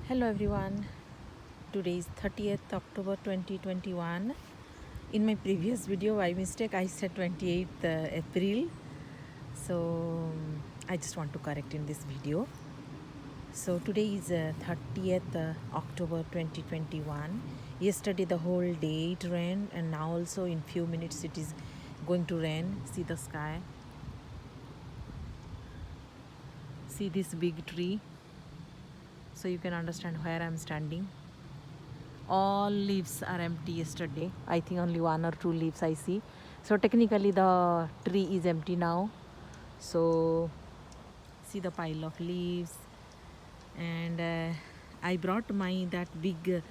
Hello everyone. Today is 30th October 2021. In my previous video by mistake I said 28th April. So I just want to correct in this video. So today is 30th October 2021. Yesterday the whole day it rained, and now also in few minutes it is going to rain. See the sky. See this big tree. So you can understand where I am standing. All leaves are empty yesterday. I think only one or two leaves I see. So technically the tree is empty now. So see the pile of leaves. And I brought my that big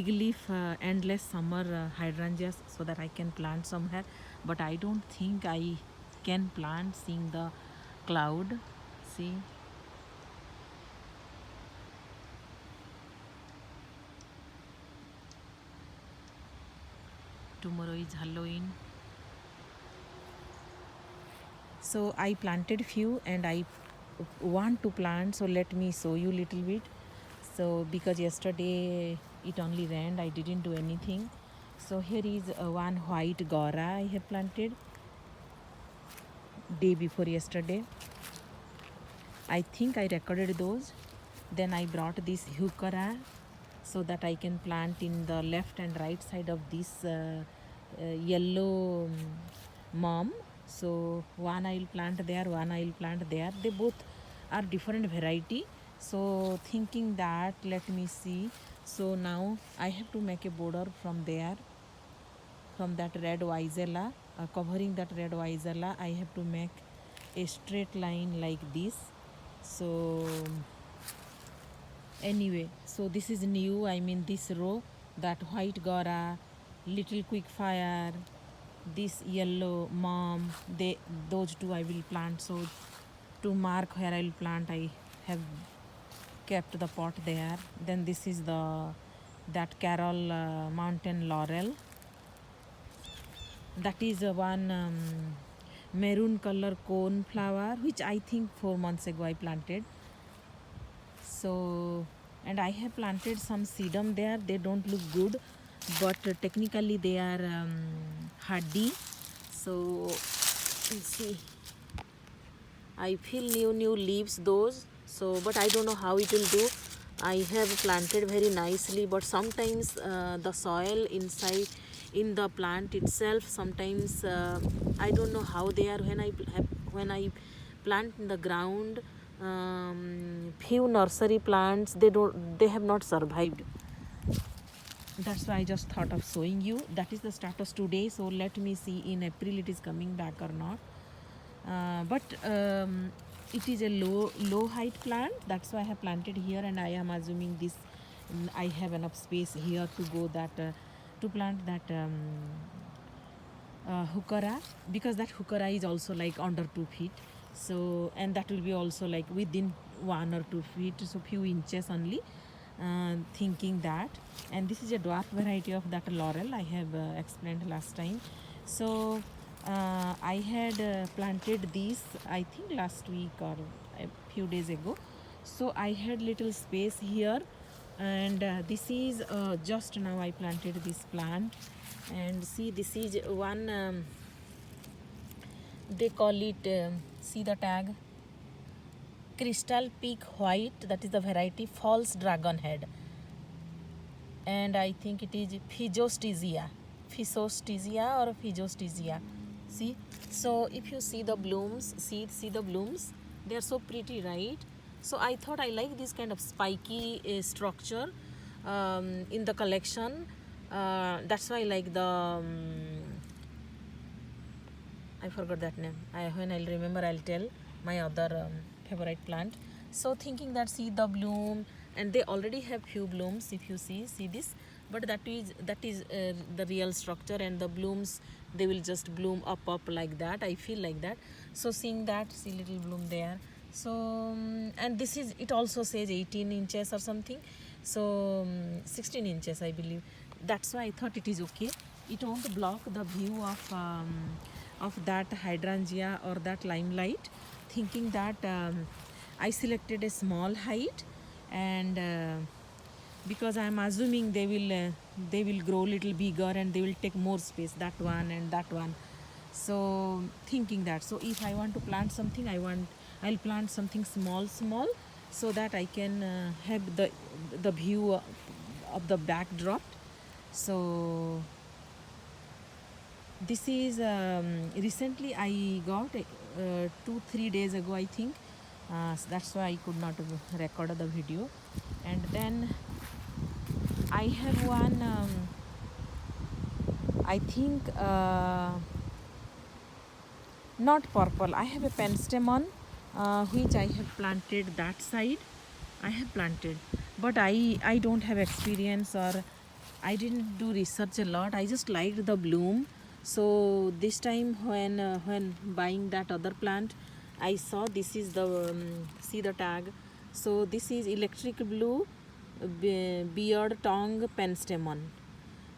leaf endless summer hydrangeas so that I can plant somewhere. But I don't think I can plant seeing the cloud. See. Tomorrow is Halloween. So I planted few and I want to plant, so let me show you little bit. So because yesterday it only rained, I didn't do anything. So here is one white gora I have planted day before yesterday. I think I recorded those. Then I brought this heuchera so that I can plant in the left and right side of this yellow mom. So one I will plant there, one I will plant there. They both are different variety. So thinking that, let me see. So now I have to make a border from there, from that red Vizela, covering that red Vizela. I have to make a straight line like this. So anyway, so this is new. I mean this row, that white gora, little quick fire, this yellow mom, those two I will plant. So to mark where I will plant, I have kept the pot there. Then this is that Carol mountain laurel. That is one maroon color cone flower, which I think 4 months ago I planted. So, and I have planted some sedum there. They don't look good, but technically they are hardy. So let's see, I feel new leaves those. So but I don't know how it will do. I have planted very nicely, but sometimes the soil inside in the plant itself, sometimes I don't know how they are. When I plant in the ground, few nursery plants, they have not survived. That's why I just thought of showing you. That is the status today. So let me see in April it is coming back or not. But it is a low height plant. That's why I have planted here, and I am assuming this I have enough space here to go that to plant that heuchera, because that heuchera is also like under 2 feet. So, and that will be also like within 1 or 2 feet, so few inches only. Thinking that, and this is a dwarf variety of that laurel I have explained last time. So I had planted these, I think last week or a few days ago. So I had little space here, and this is just now I planted this plant. And see, this is one they call it see the tag, crystal peak white. That is the variety, false dragon head, and I think it is Physostesia or Physostesia. See, so if you see the blooms, see the blooms, they are so pretty, right? So I thought I like this kind of spiky structure in the collection. That's why I like the I forgot that name. When I'll remember, I'll tell my other favorite plant. So thinking that, see the bloom, and they already have few blooms. If you see this, but that is the real structure, and the blooms, they will just bloom up like that. I feel like that. So seeing that, see little bloom there. So and this is, it also says 18 inches or something. So 16 inches I believe. That's why I thought it is okay. It won't block the view of that hydrangea or that limelight. Thinking that I selected a small height, and because I am assuming they will grow little bigger and they will take more space, that one and that one. So thinking that, so if I want to plant something, I'll plant something small, so that I can have the view of the backdrop. So this is recently I got 2-3 days ago, I think. So that's why I could not record the video. And then I have one I think not purple, I have a penstemon which I have planted that side. I have planted, but I don't have experience, or I didn't do research a lot. I just liked the bloom. So this time when buying that other plant, I saw this is the see the tag. So this is electric blue beard tongue penstemon.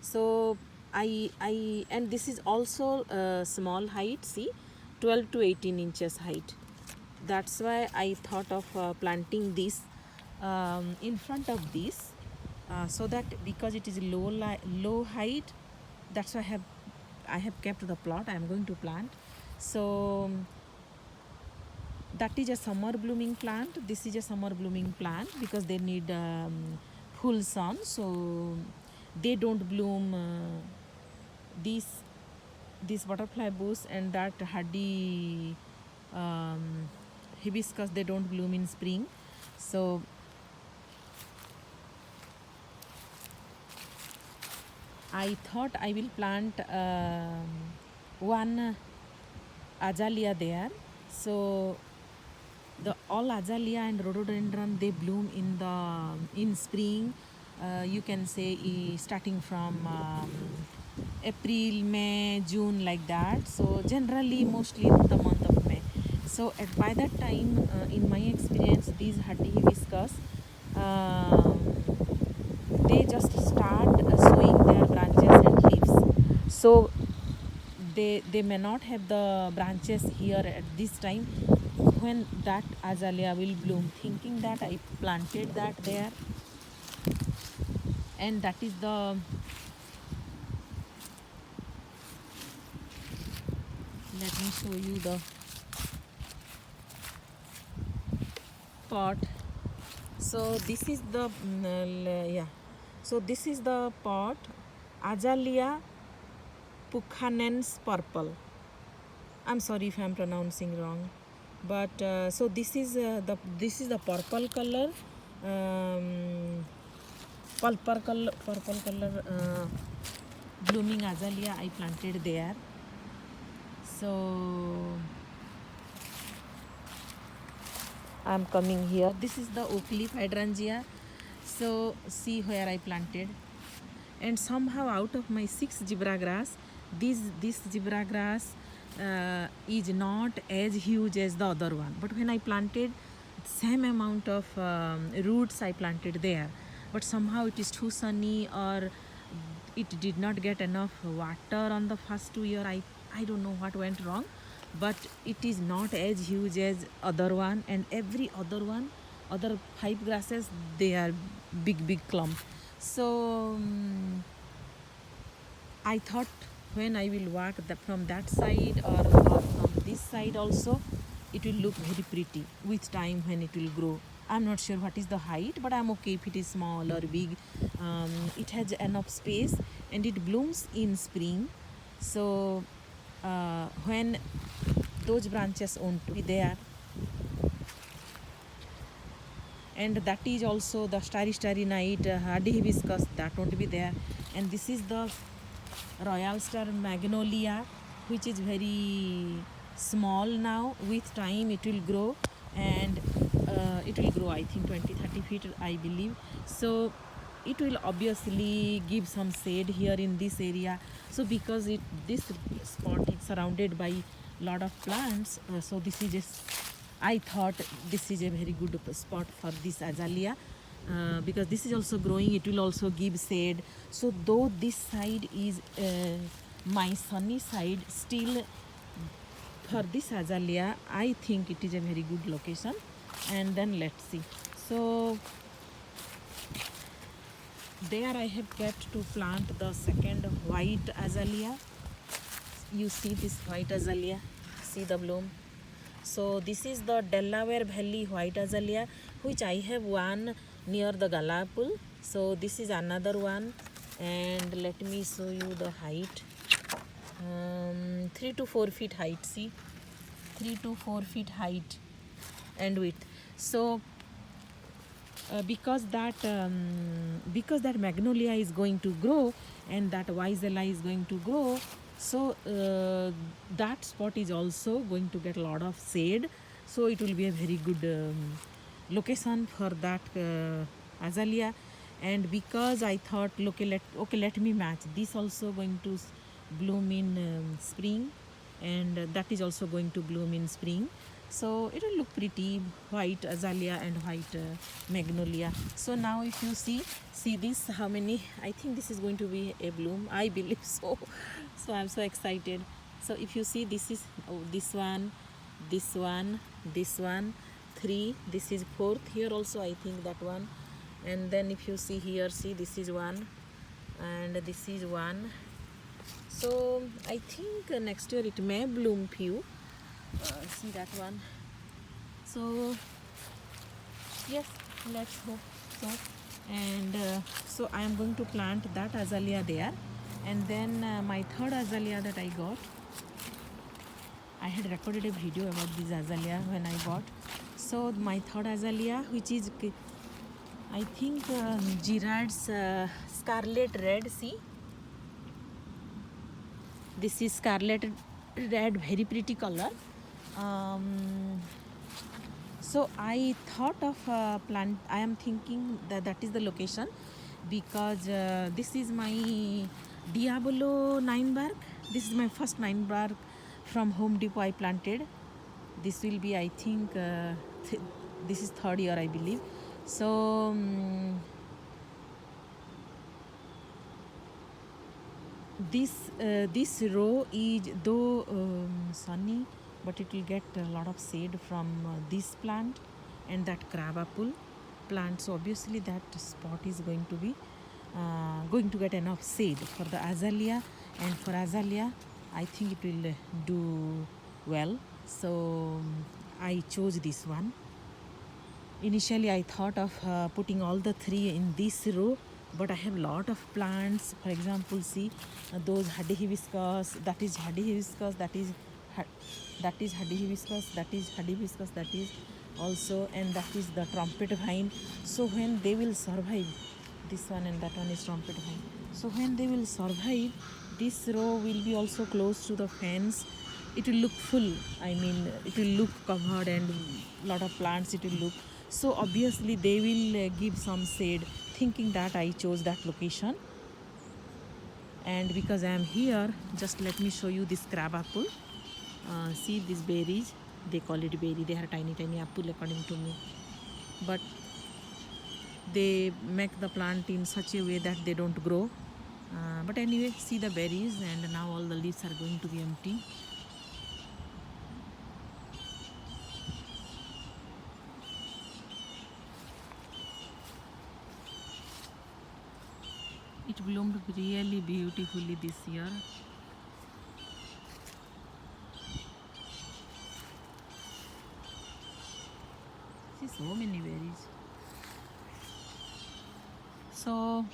So I and this is also small height, see, 12 to 18 inches height. That's why I thought of planting this in front of this, so that because it is low height, that's why I have kept the plot. I am going to plant. So that is a summer blooming plant. This is a summer blooming plant because they need full sun, so they don't bloom. This butterfly bush and that hardy hibiscus, they don't bloom in spring. So I thought I will plant one azalea there. So the all azalea and rhododendron, they bloom in spring. You can say starting from April, May, June, like that. So generally mostly in the month of May. So by that time, in my experience, these hardy hibiscus, they just start showing their branches and leaves. So they may not have the branches here at this time when that azalea will bloom. Thinking that, I planted that there, and that is the let me show you the pot. So this is the yeah, so this is the pot, Azalea puchanense purple. I'm sorry if I'm pronouncing wrong, but so this is the purple color, purple color blooming azalea I planted there. So I'm coming here. This is the oak leaf hydrangea. So see where I planted, and somehow out of my 6 zebra grass, this zebra grass is not as huge as the other one. But when I planted, same amount of roots I planted there, but somehow it is too sunny, or it did not get enough water on the first 2 year. I don't know what went wrong, but it is not as huge as other one, and every other 5 grasses, they are big clump. So I thought when I will walk from that side or from this side also, it will look very pretty with time when it will grow. I'm not sure what is the height, but I'm okay if it is small or big. It has enough space and it blooms in spring. So when those branches won't be there, and that is also the starry night hardy hibiscus, that won't be there. And this is the royal star magnolia, which is very small now. With time it will grow, and it will grow, I think 20-30 feet, I believe. So it will obviously give some shade here in this area. So because this spot is surrounded by lot of plants, so this is just, I thought this is a very good spot for this azalea, because this is also growing, it will also give shade. So though this side is my sunny side, still for this azalea I think it is a very good location. And then let's see. So there I have kept to plant the second white azalea. You see this white azalea, see the bloom. So this is the Delaware Valley white azalea, which I have one near the Gala pool. So this is another one, and let me show you the height. 3 to 4 feet height, see, 3 to 4 feet height and width. So because that magnolia is going to grow and that Weissella is going to grow, so that spot is also going to get a lot of shade, so it will be a very good location for that azalea. And because I thought, okay, let me match this, also going to bloom in spring, and that is also going to bloom in spring, so it will look pretty, white azalea and white magnolia. So now if you see this, how many, I think this is going to be a bloom, I believe so. So I'm so excited. So if you see, this is this one, this one, this one, three, this is fourth, here also I think that one. And then if you see here, see, this is one, and this is one. So I think next year it may bloom few. See that one. So yes, let's hope so. And so I am going to plant that azalea there. And then my third azalea that I got, I had recorded a video about this azalea when I got. So my third azalea, which is I think Girard's Scarlet Red, see, this is Scarlet Red, very pretty color. So I thought of plant, I am thinking that is the location, because this is my Diablo 9 bark. This is my first 9 bark from Home Depot I planted. This will be, I think, this is third year, I believe. So this row is though sunny, but it will get a lot of shade from this plant and that crabapple plant. So obviously that spot is going to be going to get enough shade for the azalea, and for azalea I think it will do well. So I chose this one. Initially I thought of putting all the three in this row, but I have lot of plants. For example, see, those hardy hibiscus, that is hardy hibiscus, that is hardy hibiscus, that is hardy hibiscus, that is also, and that is the trumpet vine. So when they will survive, this one and that one is trumpet vine. So when they will survive, this row will be also close to the fence. It will look full, I mean it will look covered, and lot of plants it will look. So obviously they will give some shade, thinking that I chose that location. And because I am here, just let me show you this crab apple. See these berries, they call it berry, they are tiny apple according to me, but they make the plant in such a way that they don't grow. But anyway, see the berries, and now all the leaves are going to be empty. It bloomed really beautifully this year. See, so many berries. So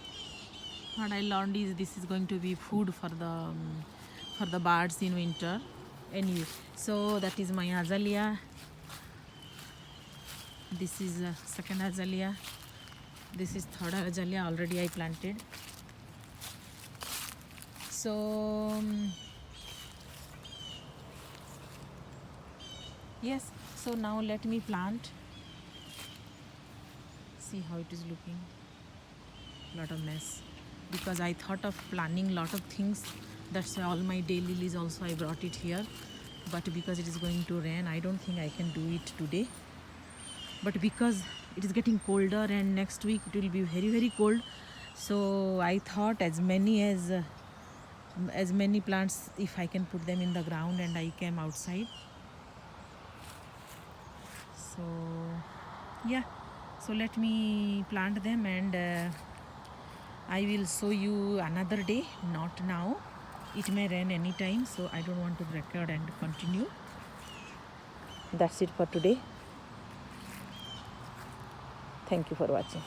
what I learned is this is going to be food for the birds in winter. Anyway, so that is my azalea. This is second azalea. This is third azalea, already I planted. So yes, so now let me plant. See how it is looking, lot of mess, because I thought of planning lot of things. That's why all my daylilies also I brought it here, but because it is going to rain, I don't think I can do it today. But because it is getting colder and next week it will be very, very cold, so I thought as many plants, if I can put them in the ground, and I came outside. So yeah, so let me plant them, and I will show you another day, not now. It may rain anytime, so I don't want to record and continue. That's it for today. Thank you for watching.